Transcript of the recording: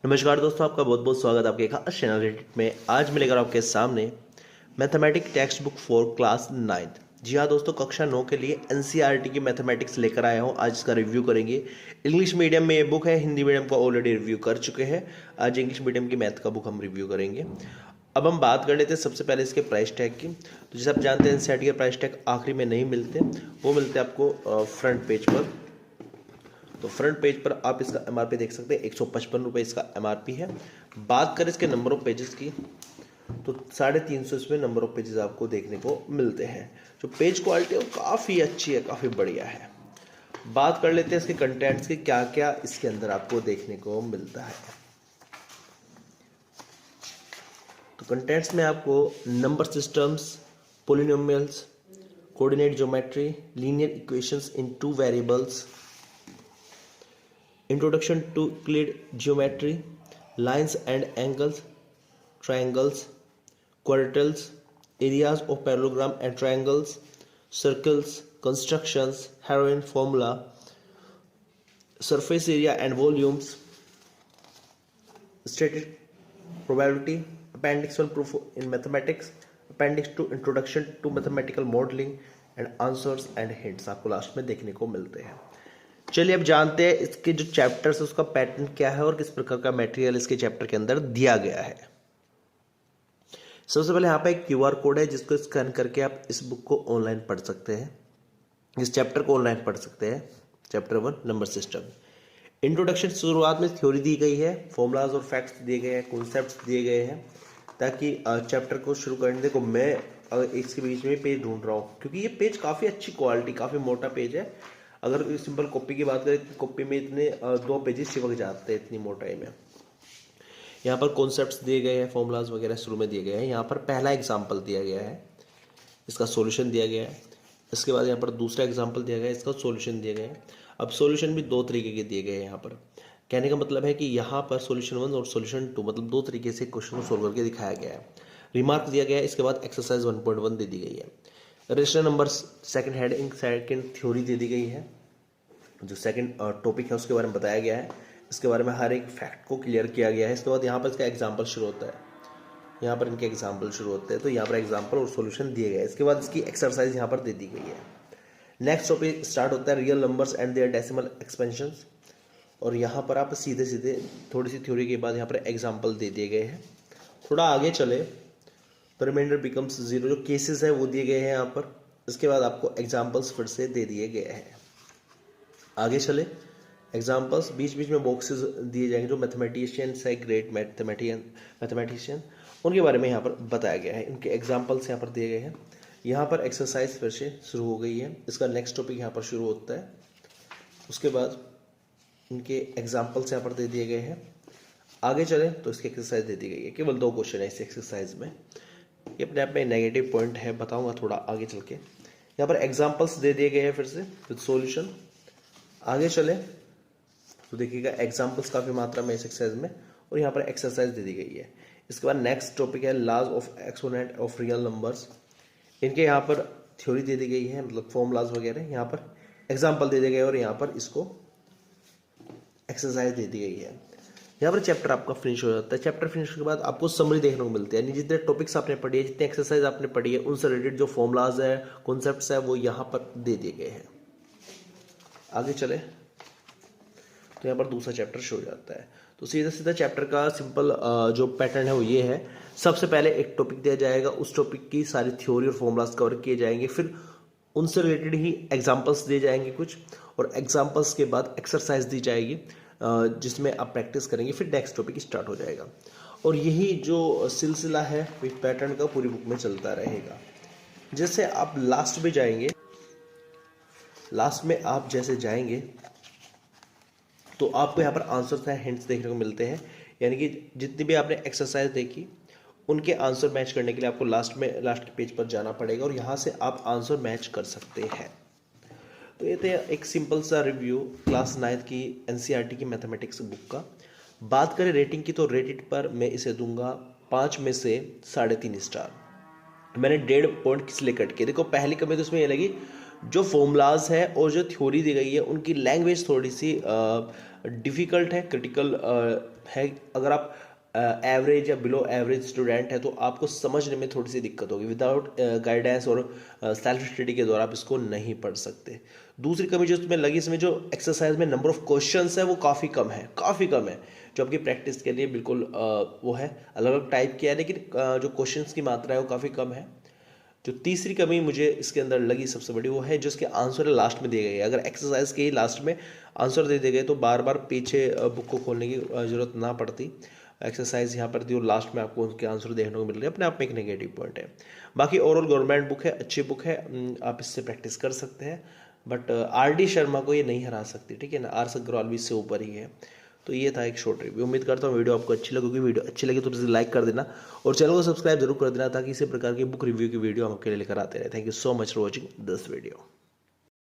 नमस्कार दोस्तों, आपका बहुत बहुत स्वागत है आपके खास चैनल रेडिट में। आज मैं लेकर आपके सामने mathematics text book for class 9। जी हाँ दोस्तों, कक्षा 9 के लिए एनसीईआरटी की मैथमेटिक्स लेकर आया हूँ। आज इसका रिव्यू करेंगे। इंग्लिश मीडियम में ये बुक है, हिंदी मीडियम का ऑलरेडी रिव्यू कर चुके हैं। आज इंग्लिश मीडियम की मैथ का बुक हम रिव्यू करेंगे। अब हम बात कर लेते हैं सबसे पहले इसके प्राइस टैग की। तो जैसे आप जानते हैं एनसीईआरटी के प्राइस टैग आखिरी में नहीं मिलते, वो मिलते हैं आपको फ्रंट पेज पर। तो फ्रंट पेज पर आप इसका एमआरपी देख सकते हैं, 155 रुपये इसका एमआरपी है। बात करें इसके नंबर ऑफ पेजेस की, तो 350 इसमें नंबर ऑफ पेजेस आपको देखने को मिलते हैं। जो पेज क्वालिटी है वो काफ़ी अच्छी है, काफ़ी बढ़िया है। बात कर लेते हैं इसके कंटेंट्स की, क्या क्या इसके अंदर आपको देखने को मिलता है। तो कंटेंट्स में आपको number systems, polynomials, coordinate geometry, linear equations in 2 variables, Introduction to Euclid geometry, lines and angles, triangles, quadrilaterals, areas of parallelogram and triangles, circles, constructions, Heroin formula, surface area and volumes, static probability, appendix 1 proof in mathematics, appendix 2 introduction to mathematical modeling and answers and hints आपको last में देखने को मिलते हैं। चलिए अब जानते हैं इसके जो चैप्टर्स है उसका पैटर्न क्या है और किस प्रकार का मटेरियल इसके चैप्टर के अंदर दिया गया है। सबसे पहले यहाँ पे एक क्यूआर कोड है जिसको स्कैन करके आप इस बुक को ऑनलाइन पढ़ सकते हैं, इस चैप्टर को ऑनलाइन पढ़ सकते हैं। Chapter 1 number system. इंट्रोडक्शन शुरुआत में थ्योरी दी गई है, फॉर्मूलाज और फैक्ट्स दिए गए हैं, कॉन्सेप्ट्स दिए गए हैं, ताकि चैप्टर को शुरू करने को मैं इसके बीच में पेज ढूंढ रहा हूँ, क्योंकि ये पेज काफ़ी अच्छी क्वालिटी, काफ़ी मोटा पेज है। अगर सिंपल कॉपी की बात करें, कॉपी में इतने 2 पेजेस चिपक जाते हैं इतनी मोटाई में। यहाँ पर कॉन्सेप्ट्स दिए गए हैं, फॉर्मूलाज वगैरह शुरू में दिए गए हैं। यहाँ पर पहला एग्जाम्पल दिया गया है, इसका सॉल्यूशन दिया गया है। इसके बाद यहाँ पर दूसरा एग्जाम्पल दिया गया है, इसका सॉल्यूशन दिया गया है। अब सॉल्यूशन भी 2 तरीके के दिए गए हैं। यहाँ पर कहने का मतलब है कि यहाँ पर सॉल्यूशन 1 और सॉल्यूशन 2 मतलब 2 तरीके से क्वेश्चन को सोल्व करके दिखाया गया है। रिमार्क दिया गया है, इसके बाद एक्सरसाइज 1.1 दे दी गई है। Rational number second heading, second theory दे दी गई है। जो सेकंड टॉपिक है उसके बारे में बताया गया है, इसके बारे में हर एक फैक्ट को क्लियर किया गया है। इसके बाद यहाँ पर इसका एग्जाम्पल शुरू होता है, यहाँ पर इनके एग्जाम्पल शुरू होते हैं, तो यहाँ पर एग्जाम्पल और सॉल्यूशन दिए गए। इसके बाद इसकी एक्सरसाइज यहाँ पर दे दी गई है। नेक्स्ट टॉपिक स्टार्ट होता है real numbers and their decimal expansions, और यहाँ पर आप सीधे सीधे थोड़ी सी थ्योरी के बाद यहाँ पर एग्जाम्पल दे दिए गए हैं। थोड़ा आगे चले तो रिमाइंडर बिकम्स 0, जो केसेस है वो दिए गए हैं यहाँ पर। इसके बाद आपको एग्जाम्पल्स फिर से दे दिए गए हैं। आगे चले, एग्जाम्पल्स बीच बीच में बॉक्सेस दिए जाएंगे। जो मैथमेटिशियंस है, ग्रेट मैथमेटिशियन, उनके बारे में यहाँ पर बताया गया है। इनके एग्जाम्पल्स यहाँ पर दिए गए हैं। यहाँ पर एक्सरसाइज फिर से शुरू हो गई है, इसका नेक्स्ट टॉपिक यहाँ पर शुरू होता है। उसके बाद इनके एग्जाम्पल्स यहाँ पर दे दिए गए हैं। आगे चले तो इसकी एक्सरसाइज दे दी गई है। केवल 2 क्वेश्चन है इस एक्सरसाइज में। ये अपने आप में नेगेटिव पॉइंट है, बताऊँगा थोड़ा आगे चल के। यहाँ पर एग्जाम्पल्स दे दिए गए हैं फिर से विद सोल्यूशन। आगे चले तो देखिएगा एग्जाम्पल्स काफ़ी मात्रा में इस एक्सरसाइज में, और यहाँ पर एक्सरसाइज दे दी गई है। इसके बाद नेक्स्ट टॉपिक है laws of exponent of real numbers. इनके यहाँ पर थ्योरी दे दी गई है, मतलब फॉर्मूलाज वगैरह। यहाँ पर एग्जाम्पल दे दिए गए और यहाँ पर इसको एक्सरसाइज दे दी गई है। यहाँ पर चैप्टर आपका फिनिश हो जाता है। चैप्टर फिनिश के बाद आपको समरी देखने को मिलती है, यानी जितने टॉपिक्स आपने पढ़ी है, जितने एक्सरसाइज आपने पढ़ी है, उनसे रिलेटेड जो फॉर्मूलाज है, कॉन्सेप्ट्स है, वो यहाँ पर दे दिए गए हैं। आगे चले तो यहाँ पर दूसरा चैप्टर शुरू हो जाता है। तो सीधा सीधा चैप्टर का सिंपल जो पैटर्न है वो ये है। सबसे पहले एक टॉपिक दिया जाएगा, उस टॉपिक की सारी थ्योरी और फॉर्मूलाज कवर किए जाएंगे, फिर उनसे रिलेटेड ही एग्जांपल्स दिए जाएंगे कुछ, और एग्जांपल्स के बाद एक्सरसाइज दी जाएगी जिसमें आप प्रैक्टिस करेंगे, फिर नेक्स्ट टॉपिक स्टार्ट हो जाएगा। और यही जो सिलसिला है पैटर्न का पूरी बुक में चलता रहेगा। जैसे आप लास्ट में जाएंगे, लास्ट में आप जैसे जाएंगे तो आपको यहाँ पर आंसर्स हैं, हिंट्स देखने को मिलते हैं, यानी कि जितनी भी आपने एक्सरसाइज देखी उनके आंसर मैच करने के लिए आपको लास्ट के पेज पर जाना पड़ेगा, और यहाँ से आप आंसर मैच कर सकते हैं। तो ये थे एक सिंपल सा रिव्यू क्लास 9 की एनसीईआरटी की मैथमेटिक्स बुक का। बात करें रेटिंग की, तो रेटिड पर मैं इसे दूंगा 5 में से 3.5 स्टार। मैंने 1.5 पॉइंट किस लिए कट किए? देखो पहली कमी तो इसमें ये लगी, जो फॉर्मूलाज है और जो थ्योरी दी गई है उनकी लैंग्वेज थोड़ी सी डिफ़िकल्ट है, क्रिटिकल है। अगर आप एवरेज या बिलो एवरेज स्टूडेंट है तो आपको समझने में थोड़ी सी दिक्कत होगी। विदाउट गाइडेंस और सेल्फ स्टडी के द्वारा आप इसको नहीं पढ़ सकते। दूसरी कमी जो इसमें लगी, इसमें जो एक्सरसाइज में नंबर ऑफ क्वेश्चंस है वो काफ़ी कम है, काफ़ी कम है, जो आपकी प्रैक्टिस के लिए बिल्कुल वो है, अलग अलग टाइप की है, लेकिन जो क्वेश्चंस की मात्रा है वो काफ़ी कम है। जो तीसरी कमी मुझे इसके अंदर लगी सबसे बड़ी, वो है जो इसके आंसर लास्ट में दिए गए हैं। अगर एक्सरसाइज के ही लास्ट में आंसर दे दिए गए तो बार बार पीछे बुक को खोलने की ज़रूरत ना पड़ती। एक्सरसाइज यहाँ पर दी और लास्ट में आपको उनके आंसर देखने को मिल रहे हैं, अपने आप में एक नेगेटिव पॉइंट है। बाकी ओवरऑल गवर्नमेंट बुक है, अच्छी बुक है, आप इससे प्रैक्टिस कर सकते हैं। बट RD शर्मा को ये नहीं हरा सकती, ठीक है ना। RS अग्रवाल भी इससे ऊपर ही है। तो ये था एक शॉर्ट रिव्यू। उम्मीद करता हूँ वीडियो आपको अच्छी लगेगी। वीडियो अच्छी लगी तो प्लीज़ लाइक कर देना और चैनल को सब्सक्राइब जरूर कर देना, ताकि इसी प्रकार की बुक रिव्यू की वीडियो हम आपके लिए लेकर आते रहे। Thank you so much for watching this video.